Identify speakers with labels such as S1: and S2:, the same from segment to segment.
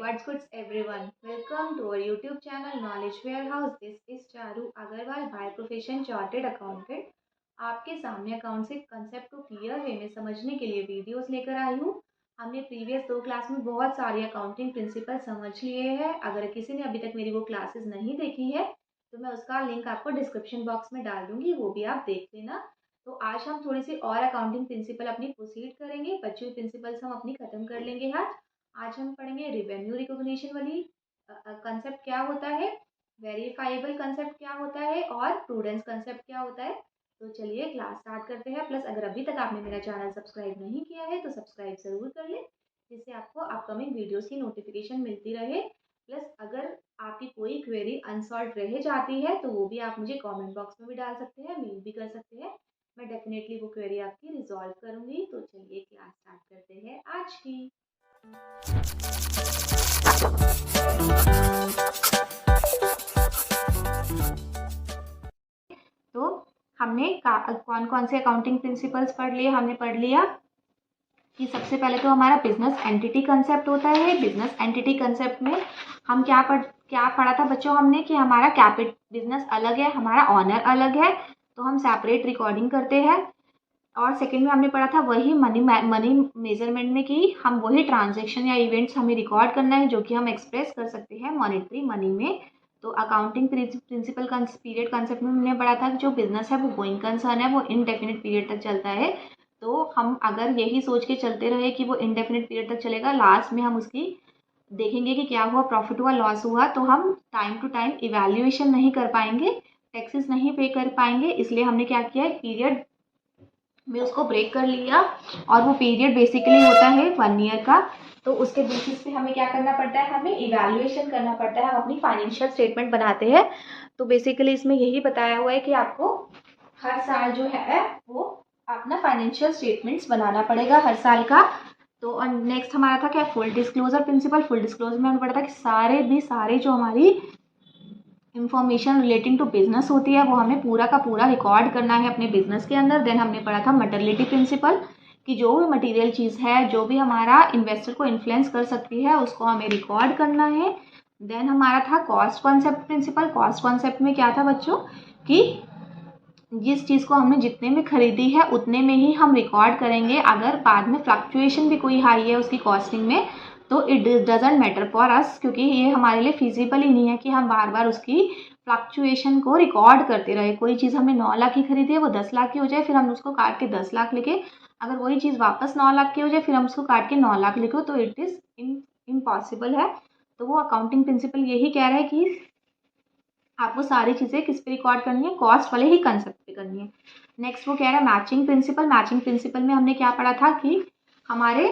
S1: what's good everyone? Welcome to our YouTube channel Knowledge Warehouse. This is Charu Agarwal by profession Chartered Accountant. आपके सामने account से concept को clear way में समझने के लिए वीडियोस लेकर आई हूँ। हमने प्रीवियस 2 क्लास में बहुत सारी अकाउंटिंग प्रिंसिपल समझ लिए हैं। अगर किसी ने अभी तक मेरी वो क्लासेस नहीं देखी है तो मैं उसका लिंक आपको डिस्क्रिप्शन बॉक्स में डाल दूंगी, वो भी आप देख लेना। तो आज हम थोड़ी सी और अकाउंटिंग प्रिंसिपल अपनी प्रोसीड करेंगे। बची हुई प्रिंसिपल्स हम अपनी खत्म कर लेंगे। आज हम पढ़ेंगे रिवेन्यू रिकॉग्निशन वाली कंसेप्ट क्या होता है, वेरीफाइबल कंसेप्ट क्या होता है और प्रूडेंस कंसेप्ट क्या होता है। तो चलिए क्लास स्टार्ट करते हैं। प्लस अगर अभी तक आपने मेरा चैनल सब्सक्राइब नहीं किया है तो सब्सक्राइब ज़रूर कर लें, जिससे आपको अपकमिंग वीडियोस की नोटिफिकेशन मिलती रहे। प्लस अगर आपकी कोई क्वेरी अनसॉल्व रह जाती है तो वो भी आप मुझे कमेंट बॉक्स में भी डाल सकते हैं, मेल भी कर सकते हैं। मैं डेफिनेटली वो क्वेरी आपकी रिजॉल्व करूँगी। तो चलिए क्लास स्टार्ट करते हैं आज की। तो हमने कौन कौन से अकाउंटिंग प्रिंसिपल्स पढ़ लिए। हमने पढ़ लिया कि सबसे पहले तो हमारा बिजनेस एंटिटी कंसेप्ट होता है। बिजनेस एंटिटी कंसेप्ट में हम क्या पढ़ा था बच्चों हमने कि हमारा कैपिटल बिजनेस अलग है, हमारा ऑनर अलग है, तो हम सेपरेट रिकॉर्डिंग करते हैं। और सेकंड में हमने पढ़ा था वही मनी मेजरमेंट में कि हम वही ट्रांजैक्शन या इवेंट्स हमें रिकॉर्ड करना है जो कि हम एक्सप्रेस कर सकते हैं मॉनेटरी मनी में। तो अकाउंटिंग प्रिंसिपल पीरियड कंसेप्ट में हमने पढ़ा था कि जो बिजनेस है वो गोइंग कंसर्न है, वो इनडेफिनिट पीरियड तक चलता है। तो हम अगर यही सोच के चलते रहे कि वो इनडेफिनिट पीरियड तक चलेगा, लास्ट में हम उसकी देखेंगे कि क्या हुआ, प्रॉफिट हुआ, लॉस हुआ, तो हम टाइम टू टाइम इवैल्यूएशन नहीं कर पाएंगे, टैक्सेस नहीं पे कर पाएंगे। इसलिए हमने क्या किया है, पीरियड में उसको ब्रेक कर लिया। और वो पीरियड बेसिकली होता है 1 ईयर का। तो उसके बेसिस पे हमें क्या करना पड़ता है, हमें इवैल्यूएशन करना पड़ता है। हम अपनी फाइनेंशियल स्टेटमेंट बनाते हैं। तो बेसिकली इसमें यही बताया हुआ है कि आपको हर साल जो है वो अपना फाइनेंशियल स्टेटमेंट्स बनाना पड़ेगा हर साल का। तो नेक्स्ट हमारा था क्या, full disclosure principle. Full disclosure में हमें पता था कि सारे जो हमारी इंफॉर्मेशन रिलेटिंग टू बिजनेस होती है वो हमें पूरा का पूरा रिकॉर्ड करना है अपने बिजनेस के अंदर। देन हमने पढ़ा था मटेरियलिटी प्रिंसिपल कि जो भी मटेरियल चीज़ है, जो भी हमारा इन्वेस्टर को इन्फ्लुएंस कर सकती है, उसको हमें रिकॉर्ड करना है। देन हमारा था cost concept principle. Cost concept में क्या था बच्चों कि जिस चीज़ को हमने जितने में खरीदी है उतने में ही हम रिकॉर्ड करेंगे। अगर बाद में फ्लक्चुएशन भी कोई हाई है उसकी कॉस्टिंग में तो it doesn't matter for us, क्योंकि ये हमारे लिए फिजिबल ही नहीं है कि हम बार बार उसकी फ्लक्चुएशन को रिकॉर्ड करते रहे। कोई चीज़ हमने 9 लाख की खरीदी है, वो 10 लाख की हो जाए, फिर हम उसको काट के 10 लाख लिखे। अगर वही चीज़ वापस 9 लाख की हो जाए, फिर हम उसको काट के 9 लाख लिखो, तो इट इज़ इम्पॉसिबल है। तो वो अकाउंटिंग प्रिंसिपल यही कह रहा है कि आपको सारी चीज़ें किस पे रिकॉर्ड करनी है, कॉस्ट वाले ही कंसेप्ट पे करनी है। नेक्स्ट वो कह रहा है मैचिंग प्रिंसिपल। मैचिंग प्रिंसिपल में हमने क्या पढ़ा था कि हमारे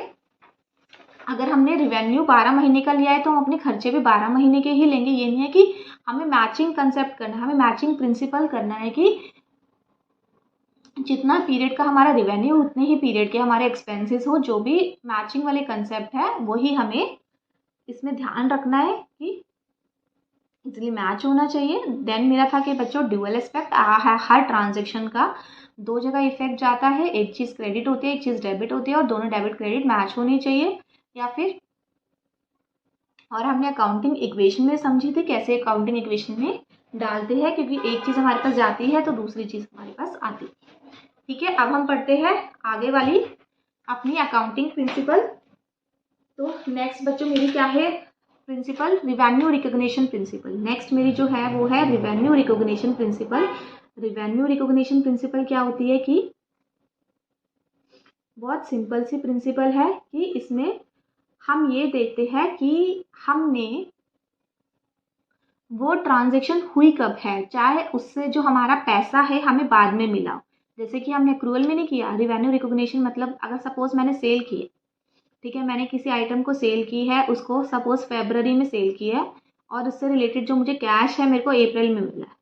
S1: अगर हमने रिवेन्यू 12 महीने का लिया है तो हम अपने खर्चे भी 12 महीने के ही लेंगे। ये नहीं है कि हमें मैचिंग कंसेप्ट करना है, हमें मैचिंग प्रिंसिपल करना है कि जितना पीरियड का हमारा रिवेन्यू उतने ही पीरियड के हमारे एक्सपेंसेस हो। जो भी मैचिंग वाले कंसेप्ट है वही हमें इसमें ध्यान रखना है कि इजिली मैच होना चाहिए। देन मेरा था कि बच्चों ड्यूअल एस्पेक्ट, हर ट्रांजेक्शन का 2 जगह इफेक्ट जाता है। एक चीज़ क्रेडिट होती है, एक चीज़ डेबिट होती है, और दोनों डेबिट क्रेडिट मैच होनी चाहिए। या फिर और हमने अकाउंटिंग इक्वेशन में समझी थी कैसे अकाउंटिंग इक्वेशन में डालते हैं, क्योंकि एक चीज़ हमारे पास जाती है तो दूसरी चीज़ हमारे पास आती है। ठीक है, अब हम पढ़ते हैं आगे वाली अपनी अकाउंटिंग प्रिंसिपल। तो नेक्स्ट बच्चों मेरी क्या है principle, revenue recognition principle. Next मेरी जो है वो है revenue recognition principle. Revenue recognition principle क्या होती है कि बहुत सिंपल सी प्रिंसिपल है कि इसमें हम ये देखते हैं कि हमने वो ट्रांजेक्शन हुई कब है, चाहे उससे जो हमारा पैसा है हमें बाद में मिला। जैसे कि हमने अक्रूवल में नहीं किया। रिवेन्यू रिकॉग्निशन मतलब अगर सपोज मैंने सेल की है, ठीक है, मैंने किसी आइटम को सेल की है, उसको सपोज फरवरी में सेल की है, और उससे रिलेटेड जो मुझे कैश है मेरे को अप्रैल में मिला है।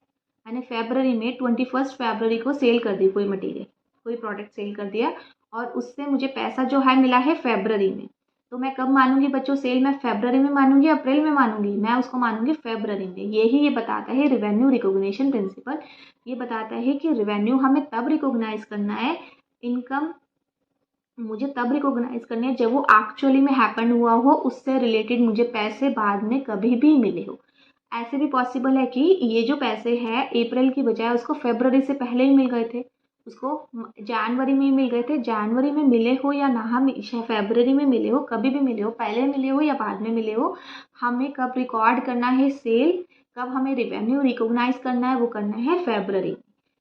S1: मैंने फरवरी में 21 फरवरी को सेल कर दी कोई मटेरियल, कोई प्रोडक्ट सेल कर दिया, और उससे मुझे पैसा जो है मिला है फरवरी में। तो मैं कब मानूंगी बच्चों सेल, मैं फरवरी में मानूंगी, अप्रैल में मानूंगी, मैं उसको मानूंगी फरवरी में। यही ये बताता है रिवेन्यू रिकॉग्निशन प्रिंसिपल। ये बताता है कि रिवेन्यू हमें तब रिकॉग्नाइज करना है, इनकम मुझे तब रिकॉग्नाइज करनी है जब वो एक्चुअली में हैपन हुआ हो, उससे रिलेटेड मुझे पैसे बाद में कभी भी मिले हो। ऐसे भी पॉसिबल है कि ये जो पैसे हैं अप्रैल की बजाय उसको फरवरी से पहले ही मिल गए थे, उसको जनवरी में ही मिल गए थे, जनवरी में मिले हो या ना फरवरी में मिले हो, कभी भी मिले हो, पहले मिले हो या बाद में मिले हो, हमें कब रिकॉर्ड करना है सेल, कब हमें रेवेन्यू रिकॉग्नाइज करना है, वो करना है फरवरी।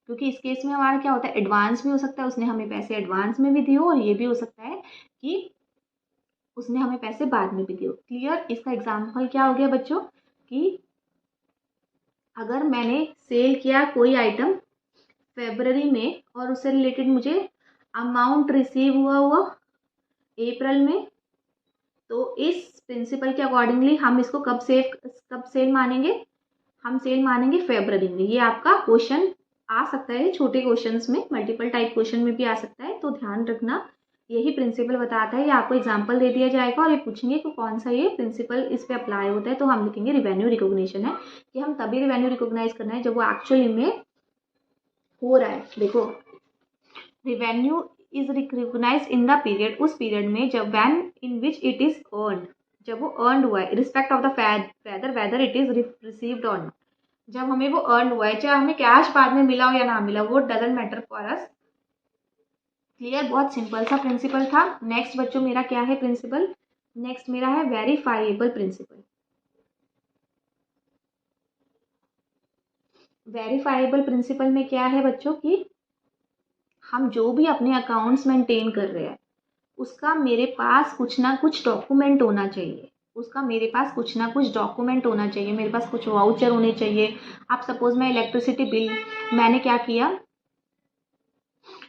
S1: क्योंकि इस केस में हमारा क्या होता है, एडवांस भी हो सकता है, उसने हमें पैसे एडवांस में भी दिए हो, और ये भी हो सकता है कि उसने हमें पैसे बाद में भी दिए हो। क्लियर? इसका एग्जाम्पल क्या हो गया बच्चों कि अगर मैंने सेल किया कोई आइटम फरवरी में और उससे रिलेटेड मुझे अमाउंट रिसीव हुआ अप्रैल में, तो इस प्रिंसिपल के अकॉर्डिंगली हम इसको कब सेल मानेंगे, हम सेल मानेंगे फरवरी में। ये आपका क्वेश्चन आ सकता है, छोटे क्वेश्चंस में, मल्टीपल टाइप क्वेश्चन में भी आ सकता है, तो ध्यान रखना। यही प्रिंसिपल बताता है, ये आपको एग्जांपल दे दिया जाएगा और ये पूछेंगे कि कौन सा ये प्रिंसिपल इस पे अप्लाई होता है, तो हम लिखेंगे रिवेन्यू रिकॉग्निशन है, कि हम तभी रिवेन्यू रिकॉग्नाइज करना है जब वो एक्चुअली में हो रहा है। देखो, revenue is recognise in the period, उस पीरियड में जब when in which it is earned, जब वो अर्नड हुआ है, respect of the whether it is received और नॉट, जब हमें वो अर्न हुआ है, चाहे हमें कैश बाद में मिला हो या ना मिला, वो doesn't matter for us. Clear? बहुत सिंपल सा प्रिंसिपल था। नेक्स्ट बच्चों मेरा क्या है प्रिंसिपल, नेक्स्ट मेरा है वेरीफाइएबल प्रिंसिपल। वेरीफाइएबल प्रिंसिपल में क्या है बच्चों कि हम जो भी अपने अकाउंट्स मेंटेन कर रहे हैं उसका मेरे पास कुछ ना कुछ डॉक्यूमेंट होना चाहिए, उसका मेरे पास कुछ ना कुछ डॉक्यूमेंट होना चाहिए, मेरे पास कुछ वाउचर होने चाहिए। आप सपोज मैं इलेक्ट्रिसिटी बिल, मैंने क्या किया,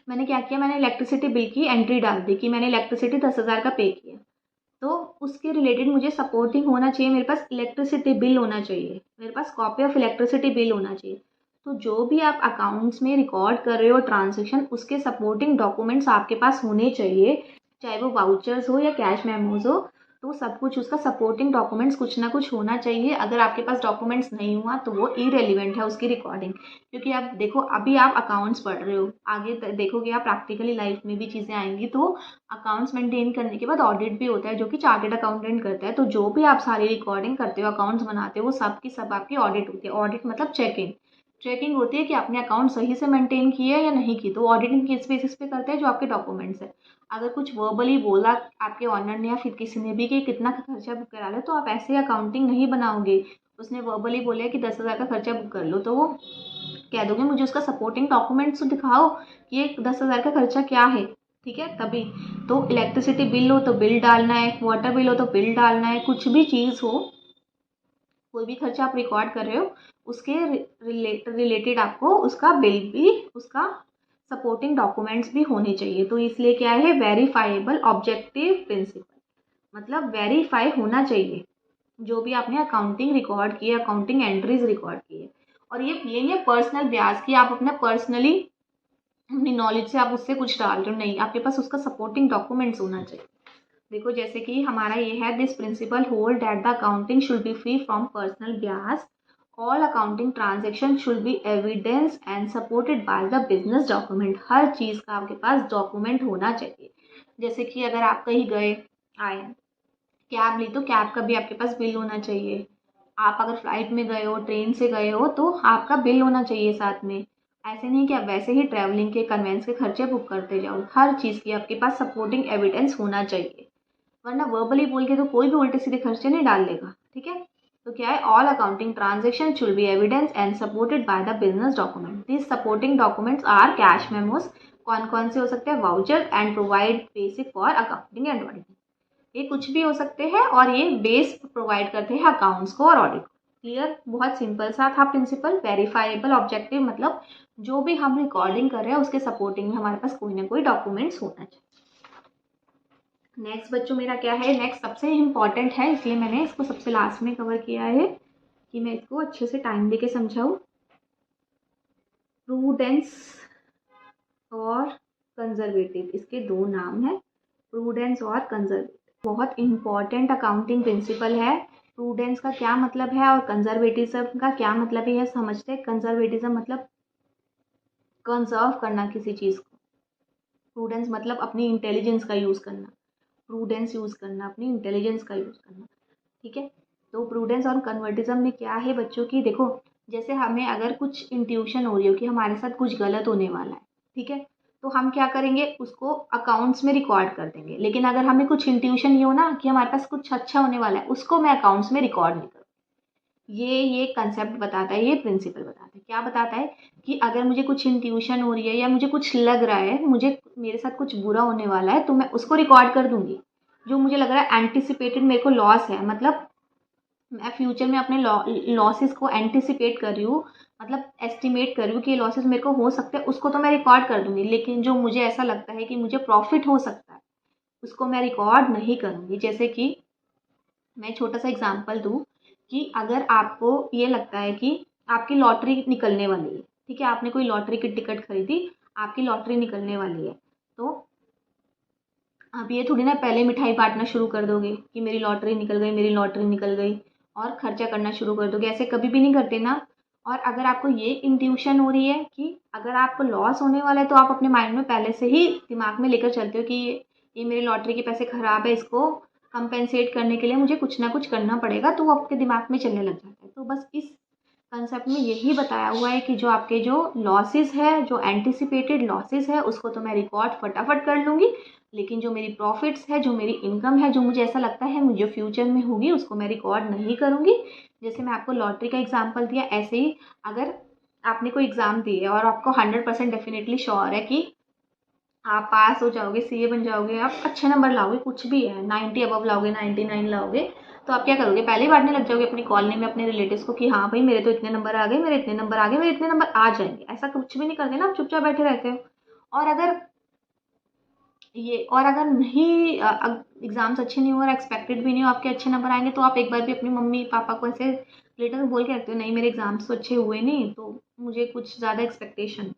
S1: मैंने इलेक्ट्रिसिटी बिल की एंट्री डाल दी कि मैंने इलेक्ट्रिसिटी 10,000 का पे किया, तो उसके रिलेटेड मुझे सपोर्टिंग होना चाहिए, मेरे पास इलेक्ट्रिसिटी बिल होना चाहिए, मेरे पास कॉपी ऑफ इलेक्ट्रिसिटी बिल होना चाहिए। तो जो भी आप अकाउंट्स में रिकॉर्ड कर रहे हो ट्रांजेक्शन, उसके सपोर्टिंग डॉक्यूमेंट्स आपके पास होने चाहिए, चाहे वो वाउचर्स हो या कैश मेमोज हो, तो सब कुछ उसका सपोर्टिंग डॉक्यूमेंट्स कुछ ना कुछ होना चाहिए। अगर आपके पास डॉक्यूमेंट्स नहीं हुआ तो वो इरेलीवेंट है उसकी रिकॉर्डिंग। क्योंकि आप देखो, अभी आप अकाउंट्स पढ़ रहे हो, आगे देखोगे आप प्रैक्टिकली लाइफ में भी चीज़ें आएंगी, तो अकाउंट्स मेंटेन करने के बाद ऑडिट भी होता है जो कि चार्टेड अकाउंटेंट करता है। तो जो भी आप सारी रिकॉर्डिंग करते हो, अकाउंट्स बनाते हो, वो सब की सब आपकी ऑडिट होती है। ऑडिट मतलब चेकिंग, चेकिंग होती है कि आपने अकाउंट सही से मेंटेन किया है या नहीं की। तो ऑडिटिंग किस बेसिस पे करते हैं, जो आपके डॉक्यूमेंट्स है। अगर कुछ वर्बली बोला आपके ऑनर ने या फिर किसी ने भी कि कितना का खर्चा बुक करा लो, तो आप ऐसे अकाउंटिंग नहीं बनाओगे। उसने वर्बली बोला कि 10,000 का खर्चा बुक कर लो, तो वो कह दोगे मुझे उसका सपोर्टिंग डॉक्यूमेंट्स तो दिखाओ कि ये 10,000 का खर्चा क्या है। ठीक है, तभी तो इलेक्ट्रिसिटी बिल हो तो बिल डालना है, वाटर बिल हो तो बिल डालना है, कुछ भी चीज़ हो, कोई भी खर्चा आप रिकॉर्ड कर रहे हो, उसके रिलेटेड आपको उसका बिल भी, उसका सपोर्टिंग डॉक्यूमेंट्स भी होने चाहिए। तो इसलिए क्या है, वेरीफाइएबल ऑब्जेक्टिव प्रिंसिपल, मतलब वेरीफाई होना चाहिए जो भी आपने अकाउंटिंग रिकॉर्ड किए, अकाउंटिंग एंट्रीज रिकॉर्ड किए। और ये नहीं है पर्सनल ब्याज की आप अपना पर्सनली अपनी नॉलेज से आप उससे कुछ डाल रहे हो, नहीं, आपके पास उसका सपोर्टिंग डॉक्यूमेंट्स होना चाहिए। देखो जैसे कि हमारा ये है, this principle hold that the accounting should be free from personal bias, all accounting transaction should be evidence and supported by the business document. हर चीज़ का आपके पास डॉक्यूमेंट होना चाहिए। जैसे कि अगर आप कहीं गए आए, कैब ली, तो कैब का भी आपके पास बिल होना चाहिए। आप अगर फ्लाइट में गए हो, ट्रेन से गए हो, तो आपका बिल होना चाहिए साथ में। ऐसे नहीं कि आप वैसे ही ट्रैवलिंग के कन्वेंस के खर्चे बुक करते जाओ, हर चीज़ की आपके पास सपोर्टिंग एविडेंस होना चाहिए, वरना वर्बली बोल के तो कोई भी उल्टे सीधे खर्चे नहीं डाल लेगा। ठीक है, तो क्या है, all accounting transaction should be evidence and supported by the business document. This supporting documents are cash memos, कौन कौन से हो सकते हैं, voucher and provide basic for accounting and auditing. ये कुछ भी हो सकते हैं और ये बेस प्रोवाइड करते हैं अकाउंट्स को और ऑडिट को। क्लियर? बहुत सिंपल सा था प्रिंसिपल। वेरीफाइएबल ऑब्जेक्टिव मतलब जो भी हम रिकॉर्डिंग कर रहे हैं उसके सपोर्टिंग में हमारे पास कोई ना कोई डॉक्यूमेंट्स होना चाहिए। नेक्स्ट बच्चों मेरा क्या है, नेक्स्ट सबसे इम्पॉर्टेंट है, इसलिए मैंने इसको सबसे लास्ट में कवर किया है कि मैं इसको अच्छे से टाइम देके समझाऊँ। प्रूडेंस और कंजर्वेटिव, इसके दो नाम है, प्रूडेंस और कंजर्वेटिव। बहुत इंपॉर्टेंट अकाउंटिंग प्रिंसिपल है। प्रूडेंस का क्या मतलब है और कंजर्वेटिज्म का क्या मतलब है, यह समझते हैं। कंजर्वेटिज्म मतलब कंजर्व करना किसी चीज़ को, प्रूडेंस मतलब अपनी इंटेलिजेंस का यूज़ करना, प्रूडेंस यूज़ करना, अपनी इंटेलिजेंस का यूज़ करना, ठीक है। तो प्रूडेंस और कन्वर्टिज्म में क्या है बच्चों की, देखो जैसे हमें अगर कुछ इंट्यूशन हो रही हो कि हमारे साथ कुछ गलत होने वाला है, ठीक है, तो हम क्या करेंगे, उसको अकाउंट्स में रिकॉर्ड कर देंगे। लेकिन अगर हमें कुछ इंट्यूशन ये हो ना कि हमारे पास कुछ अच्छा होने वाला है, उसको मैं अकाउंट्स में रिकॉर्ड नहीं करूँ। ये कंसेप्ट बताता है, ये प्रिंसिपल बताता है, क्या बताता है कि अगर मुझे कुछ इंट्यूशन हो रही है या मुझे कुछ लग रहा है, मुझे मेरे साथ कुछ बुरा होने वाला है, तो मैं उसको रिकॉर्ड कर दूंगी। जो मुझे लग रहा है एंटिसिपेटेड मेरे को लॉस है, मतलब मैं फ्यूचर में अपने लॉसेस को एंटिसिपेट कर रही हूँ, मतलब एस्टिमेट कर रही हूँ कि ये लॉसेस मेरे को हो सकते हैं, उसको तो मैं रिकॉर्ड कर दूंगी। लेकिन जो मुझे ऐसा लगता है कि मुझे प्रॉफिट हो सकता है, उसको मैं रिकॉर्ड नहीं करूँगी। जैसे कि मैं छोटा सा एग्जांपल दूँ कि अगर आपको ये लगता है कि आपकी लॉटरी निकलने वाली है, ठीक है, आपने कोई लॉटरी की टिकट खरीदी, आपकी लॉटरी निकलने वाली है, तो आप ये थोड़ी ना पहले मिठाई बांटना शुरू कर दोगे कि मेरी लॉटरी निकल गई, मेरी लॉटरी निकल गई, और खर्चा करना शुरू कर दोगे। ऐसे कभी भी नहीं करते ना। और अगर आपको ये इंट्यूशन हो रही है कि अगर आपको लॉस होने वाला है, तो आप अपने माइंड में पहले से ही दिमाग में लेकर चलते हो कि ये मेरी लॉटरी के पैसे खराब है, इसको कंपेंसेट करने के लिए मुझे कुछ ना कुछ करना पड़ेगा, तो वो आपके दिमाग में चलने लग जाता है। तो बस इस कंसेप्ट में यही बताया हुआ है कि जो आपके जो लॉसेस है, जो एंटिसिपेटेड लॉसेस है, उसको तो मैं रिकॉर्ड फटाफट कर लूँगी, लेकिन जो मेरी प्रॉफिट्स है, जो मेरी इनकम है, जो मुझे ऐसा लगता है मुझे फ्यूचर में होगी, उसको मैं रिकॉर्ड नहीं करूँगी। जैसे मैं आपको लॉटरी का एग्जांपल दिया, ऐसे ही अगर आपने कोई एग्ज़ाम दी है और आपको 100% डेफिनेटली श्योर है कि आप पास हो जाओगे, सीए बन जाओगे, आप अच्छे नंबर लाओगे, कुछ भी है, 90 अबव लाओगे, 99 लाओगे, तो आप क्या करोगे, पहले ही बांटने लग जाओगे अपनी कॉलोनी में अपने रिलेटिव्स को कि हाँ भाई मेरे तो इतने नंबर आ गए, मेरे इतने नंबर आ गए, मेरे इतने नंबर आ जाएंगे। ऐसा कुछ भी नहीं करते ना, आप चुपचाप बैठे रहते हो। और अगर नहीं एग्जाम्स अच्छे नहीं हो और एक्सपेक्टेड भी नहीं हो आपके अच्छे नंबर आएंगे, तो आप एक बार भी अपनी मम्मी पापा को ऐसे लेटर में बोल के रखते हो, नहीं मेरे एग्जाम्स तो अच्छे हुए नहीं, तो मुझे कुछ ज़्यादा एक्सपेक्टेशन।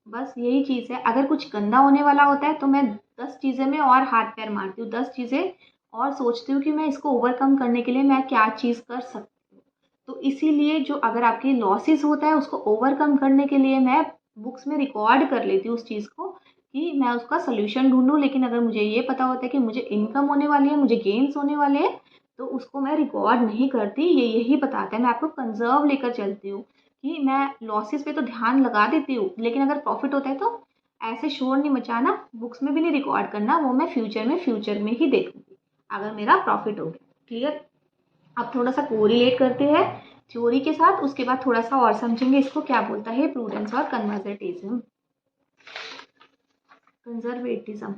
S1: बस यही चीज़ है। अगर कुछ गंदा होने वाला होता है, तो मैं 10 चीज़ें में और हाथ पैर मारती हूँ, 10 चीज़ें और सोचती हूँ कि मैं इसको ओवरकम करने के लिए मैं क्या चीज़ कर सकती हूँ। तो इसीलिए जो अगर आपकी लॉसेस होता है, उसको ओवरकम करने के लिए मैं बुक्स में रिकॉर्ड कर लेती हूँ उस चीज़ को कि मैं उसका सोल्यूशन ढूंढूं। लेकिन अगर मुझे ये पता होता है कि मुझे इनकम होने वाली है, मुझे गेन्स होने वाले हैं, तो उसको मैं रिकॉर्ड नहीं करती। ये यही बताता है, मैं आपको कंजर्व लेकर चलती हूँ कि मैं लॉसेस पे तो ध्यान लगा देती हूँ, लेकिन अगर प्रॉफिट होता है तो ऐसे शोर नहीं मचाना, बुक्स में भी नहीं रिकॉर्ड करना, वो मैं फ्यूचर में ही देखूंगी अगर मेरा प्रॉफिट हो गया। क्लियर। अब थोड़ा सा कोरिलेट करते हैं थ्योरी के साथ, उसके बाद थोड़ा सा और समझेंगे इसको क्या बोलता है प्रूडेंस और conservatism.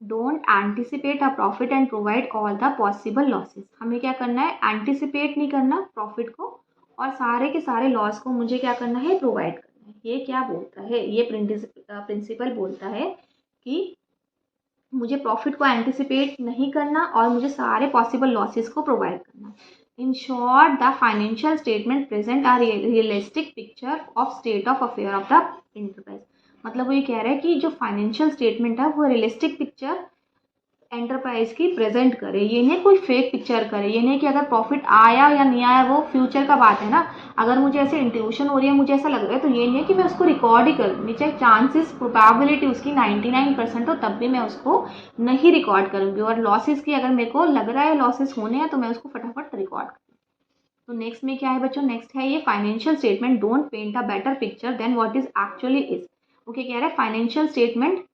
S1: Don't anticipate a profit and provide all the possible losses. हमें क्या करना है, एंटिसिपेट नहीं करना प्रॉफिट को, और सारे के सारे लॉस को मुझे क्या करना है, प्रोवाइड करना है। ये क्या बोलता है, ये प्रिंसिपल बोलता है कि मुझे प्रॉफिट को एंटिसिपेट नहीं करना और मुझे सारे पॉसिबल लॉसेस को प्रोवाइड करना। In short the financial statement present are realistic picture of state of affair of the enterprise. मतलब वो ये कह रहा है कि जो फाइनेंशियल स्टेटमेंट है वो रियलिस्टिक पिक्चर एंटरप्राइज की प्रेजेंट करे। ये नहीं कोई फेक पिक्चर करे, ये नहीं कि अगर प्रॉफिट आया या नहीं आया वो फ्यूचर का बात है ना। अगर मुझे ऐसे इंट्यूशन हो रही है, मुझे ऐसा लग रहा है, तो ये नहीं है कि मैं उसको रिकॉर्ड ही कर दूँगी, चाहे चांसेस प्रोबेबिलिटी उसकी 99% हो, तब भी मैं उसको नहीं रिकॉर्ड करूँगी। और लॉसेस की अगर मेरे को लग रहा है लॉसेस होने हैं, तो मैं उसको फटाफट रिकॉर्ड करूँगी। तो नेक्स्ट में क्या है बच्चों, नेक्स्ट है ये financial statement don't paint a better picture than what is actually is. Okay, कह रहा है फाइनेंशियल स्टेटमेंट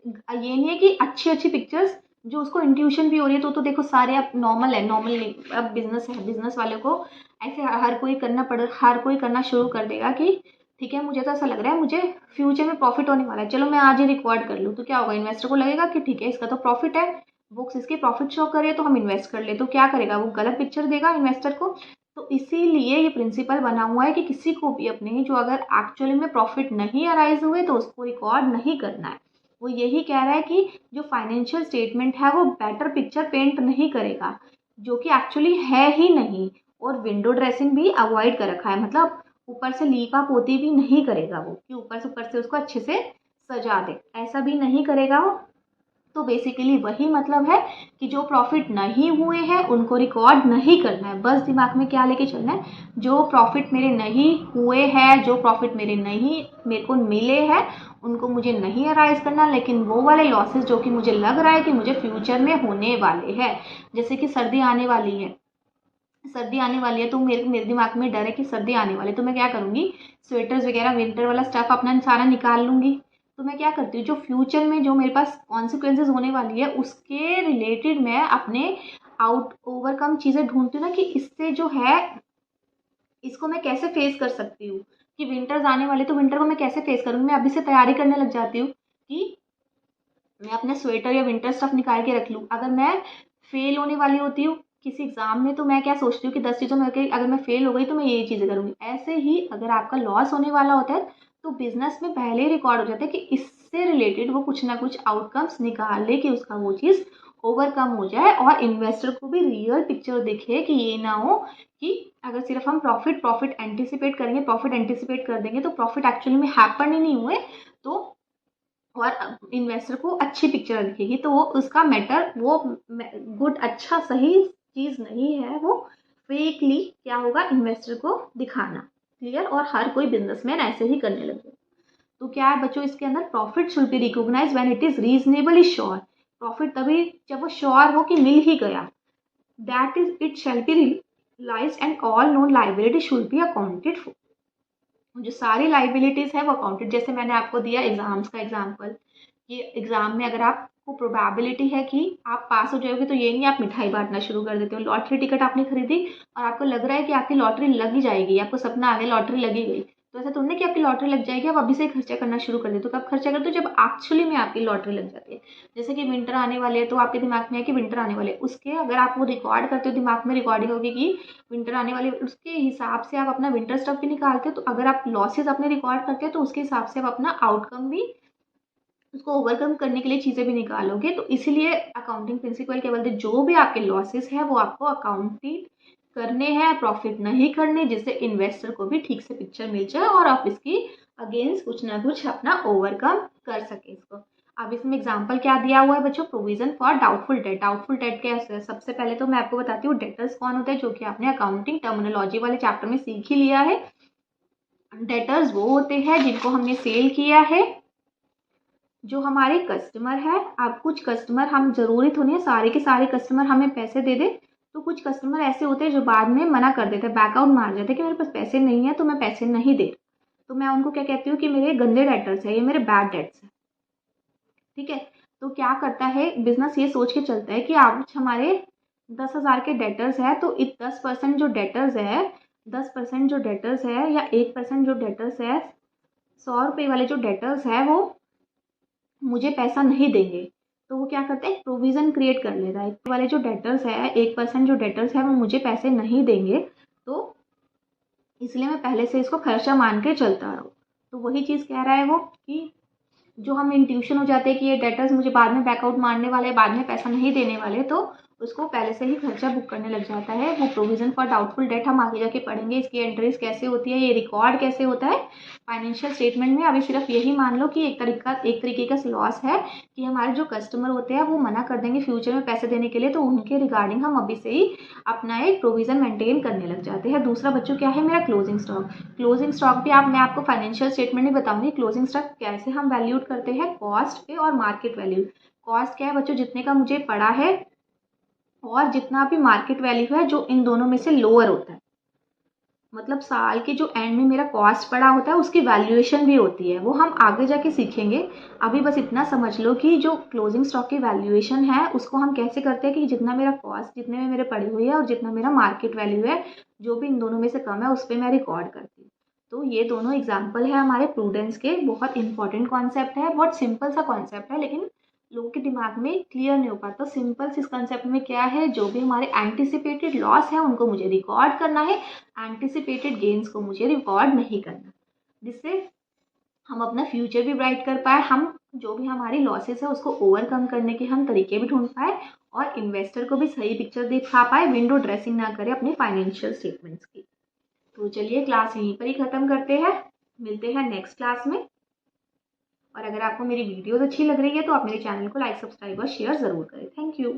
S1: ये नहीं है कि अच्छी अच्छी पिक्चर्स जो उसको इंट्यूशन भी हो रही है, तो देखो सारे अब नॉर्मल है, नॉर्मल नहीं, अब बिजनेस है, बिजनेस वाले को ऐसे हर कोई करना शुरू कर देगा कि ठीक है मुझे तो ऐसा लग रहा है मुझे फ्यूचर में प्रॉफिट होने वाला है, चलो मैं आज ही रिकॉर्ड कर लूँ। तो क्या होगा, इन्वेस्टर को लगेगा कि ठीक है इसका तो प्रॉफिट है, बुक्स इसके प्रॉफिट शो कर रही है, तो हम इन्वेस्ट कर ले। तो क्या करेगा, वो गलत पिक्चर देगा इन्वेस्टर को। तो इसीलिए ये प्रिंसिपल बना हुआ है कि किसी को भी अपने जो अगर एक्चुअली में प्रॉफिट नहीं अराइज हुए, तो उसको रिकॉर्ड नहीं करना है। वो यही कह रहा है कि जो फाइनेंशियल स्टेटमेंट है वो बेटर पिक्चर पेंट नहीं करेगा, जो कि एक्चुअली है ही नहीं। और विंडो ड्रेसिंग भी अवॉइड कर रखा है, मतलब ऊपर से लीपा पोती भी नहीं करेगा वो कि ऊपर से उसको अच्छे से सजा दे, ऐसा भी नहीं करेगा वो। तो बेसिकली वही मतलब है कि जो प्रॉफिट नहीं हुए हैं उनको रिकॉर्ड नहीं करना है, बस दिमाग में क्या लेके चलना है, जो प्रॉफिट मेरे नहीं हुए हैं, जो प्रॉफिट मेरे को मिले हैं उनको मुझे नहीं अराइज करना, लेकिन वो वाले लॉसेस जो कि मुझे लग रहा है कि मुझे फ्यूचर में होने वाले हैं, जैसे कि सर्दी आने वाली है, तो मेरे दिमाग में डर है कि सर्दी आने वाली है, तो मैं क्या करूँगी, स्वेटर्स वगैरह विंटर वाला स्टफ अपना सारा निकाल लूँगी। तो मैं क्या करती हूँ, जो फ्यूचर में जो मेरे पास कॉन्सिक्वेंसेज होने वाली है उसके रिलेटेड मैं अपने ओवरकम चीज़ें ढूंढती हूँ ना, कि इससे जो है इसको मैं कैसे फेस कर सकती हूँ, कि विंटर्स आने वाले तो विंटर को मैं कैसे फेस करूँगी। मैं अभी से तैयारी करने लग जाती हूँ कि मैं अपने स्वेटर या विंटर स्टफ निकाल के रख लूँ। अगर मैं फेल होने वाली होती हूँ किसी एग्जाम में, तो मैं क्या सोचती हूँ कि 10 चीज़ों में अगर मैं फेल हो गई तो मैं ये चीज़ें करूँगी। ऐसे ही अगर आपका लॉस होने वाला होता है तो बिजनेस में पहले ही रिकॉर्ड हो जाता है कि इससे रिलेटेड वो कुछ ना कुछ आउटकम्स निकाल ले कि उसका वो चीज़ ओवरकम हो जाए, और इन्वेस्टर को भी रियल पिक्चर दिखे, कि ये ना हो कि अगर सिर्फ हम प्रॉफिट एंटिसिपेट करेंगे, प्रॉफिट एंटिसिपेट कर देंगे तो प्रॉफिट एक्चुअली में हैपन ही नहीं हुए, तो और इन्वेस्टर को अच्छी पिक्चर दिखेगी, तो वो उसका मैटर, वो गुड अच्छा सही चीज़ नहीं है, वो फेकली क्या होगा, इन्वेस्टर को दिखाना। क्लियर? और हर कोई बिजनेसमैन ऐसे ही करने लगे। तो क्या है बच्चों इसके अंदर, profit should be recognise when it is reasonably sure. Profit तभी जब वो श्योर हो कि मिल ही गया, that is it shall be realised and all known liability should be accounted for. जो सारी लाइबिलिटीज है वो अकाउंटेड, जैसे मैंने आपको दिया एग्जाम्स का एग्जाम्पल, ये एग्जाम में अगर आपको प्रोबेबिलिटी है कि आप पास हो जाओगे, तो ये नहीं आप मिठाई बांटना शुरू कर देते हो। लॉटरी टिकट आपने खरीदी और आपको लग रहा है कि आपकी लॉटरी लग ही जाएगी, आपको सपना आ गया लॉटरी लगी गई, तो ऐसा थोड़ी ना कि आपकी लॉटरी लग जाएगी, आप अभी से खर्चा करना शुरू कर देते हो। कब खर्चा करते हो, जब एक्चुअली में आपकी लॉटरी लग जाती है। जैसे कि विंटर आने वाले है, तो आपके दिमाग में है कि विंटर आने वाले, उसके अगर आप वो रिकॉर्ड करते हो, दिमाग में रिकॉर्डिंग होगी कि विंटर आने वाली, उसके हिसाब से आप अपना विंटर स्टफ भी निकालते हो। तो अगर आप लॉसेस अपने रिकॉर्ड करते हो तो उसके हिसाब से आप अपना आउटकम भी, उसको ओवरकम करने के लिए चीज़ें भी निकालोगे। तो इसीलिए अकाउंटिंग प्रिंसिपल क्या बोलते हैं, जो भी आपके लॉसेस है वो आपको अकाउंटिंग करने हैं, प्रॉफिट नहीं करने, जिससे इन्वेस्टर को भी ठीक से पिक्चर मिल जाए और आप इसकी अगेंस्ट कुछ ना कुछ अपना ओवरकम कर सके इसको। अब इसमें एग्जाम्पल क्या दिया हुआ है बच्चों, provision for doubtful debt. Doubtful debt क्या है, सबसे पहले तो मैं आपको बताती हूँ डेटर्स कौन होता है, जो कि आपने अकाउंटिंग टर्मिनोलॉजी वाले चैप्टर में सीख ही लिया है। डेटर्स वो होते हैं जिनको हमने सेल किया है, जो हमारे कस्टमर है। अब कुछ कस्टमर, हम जरूरी तो नहीं है सारे के सारे कस्टमर हमें पैसे दे दे, तो कुछ कस्टमर ऐसे होते हैं जो बाद में मना कर देते हैं, बैकआउट मार जाते हैं कि मेरे पास पैसे नहीं है तो मैं पैसे नहीं दे। तो मैं उनको क्या कहती हूँ कि मेरे गंदे डेटर्स है, ये मेरे बैड डेट्स है। ठीक है? तो क्या करता है बिजनेस, ये सोच के चलता है कि आज हमारे 10,000 के डेटर्स है, तो 10% जो डेटर्स है, 10% जो डेटर्स है या 1% जो डेटर्स है, 100 रुपये वाले जो डेटर्स है वो मुझे पैसा नहीं देंगे। तो वो क्या करते हैं, प्रोविजन क्रिएट कर लेता है, वाले जो डेटर्स है, 1% जो डेटर्स है वो मुझे पैसे नहीं देंगे, तो इसलिए मैं पहले से इसको खर्चा मान के चलता रहूँ। तो वही चीज़ कह रहा है वो, कि जो हम इंट्यूशन हो जाते हैं कि ये डेटर्स मुझे बाद में बैकआउट मारने वाले, बाद में पैसा नहीं देने वाले, तो उसको पहले से ही खर्चा बुक करने लग जाता है। वो प्रोविजन फॉर डाउटफुल डेट हम आगे जाके पढ़ेंगे, इसकी एंट्रीज कैसे होती है, ये रिकॉर्ड कैसे होता है फाइनेंशियल स्टेटमेंट में। अभी सिर्फ यही मान लो कि एक तरीके का लॉस है कि हमारे जो कस्टमर होते हैं वो मना कर देंगे फ्यूचर में पैसे देने के लिए, तो उनके रिगार्डिंग हम अभी से ही अपना एक प्रोविजन मेंटेन करने लग जाते हैं। दूसरा बच्चों क्या है, मेरा क्लोजिंग स्टॉक। क्लोजिंग स्टॉक भी मैं आपको फाइनेंशियल स्टेटमेंट में बताऊंगी क्लोजिंग स्टॉक कैसे हम वैल्यूड करते हैं, कॉस्ट पे और मार्केट वैल्यू। कॉस्ट क्या है बच्चों, जितने का मुझे पड़ा है, और जितना भी मार्केट वैल्यू है जो इन दोनों में से लोअर होता है, मतलब साल के जो एंड में मेरा कॉस्ट पड़ा होता है उसकी वैल्यूएशन भी होती है, वो हम आगे जाके सीखेंगे। अभी बस इतना समझ लो कि जो क्लोजिंग स्टॉक की वैल्यूएशन है उसको हम कैसे करते हैं, कि जितना मेरा कॉस्ट जितने में मेरे पड़ी हुई है और जितना मेरा मार्केट वैल्यू है, जो भी इन दोनों में से कम है उस पर मैं रिकॉर्ड करती हूँ। तो ये दोनों एग्जाम्पल है हमारे प्रूडेंस के, बहुत इंपॉर्टेंट कॉन्सेप्ट है, बहुत सिंपल सा कॉन्सेप्ट है, लेकिन लोगों के दिमाग में क्लियर नहीं हो पाता। सिंपल इस कंसेप्ट में क्या है, जो भी हमारे एंटिसिपेटेड लॉस है उनको मुझे रिकॉर्ड करना है, एंटिसिपेटेड गेन्स को मुझे रिकॉर्ड नहीं करना, जिससे हम अपना फ्यूचर भी ब्राइट कर पाए, हम जो भी हमारी लॉसेस है उसको ओवरकम करने के हम तरीके भी ढूंढ पाए, और इन्वेस्टर को भी सही पिक्चर दिखा पाए, विंडो ड्रेसिंग ना करे अपने फाइनेंशियल स्टेटमेंट्स की। तो चलिए क्लास यहीं पर ही ख़त्म करते हैं, मिलते हैं नेक्स्ट क्लास में। और अगर आपको मेरी वीडियोज़ अच्छी लग रही है तो आप मेरे चैनल को लाइक, सब्सक्राइब और शेयर ज़रूर करें। Thank you.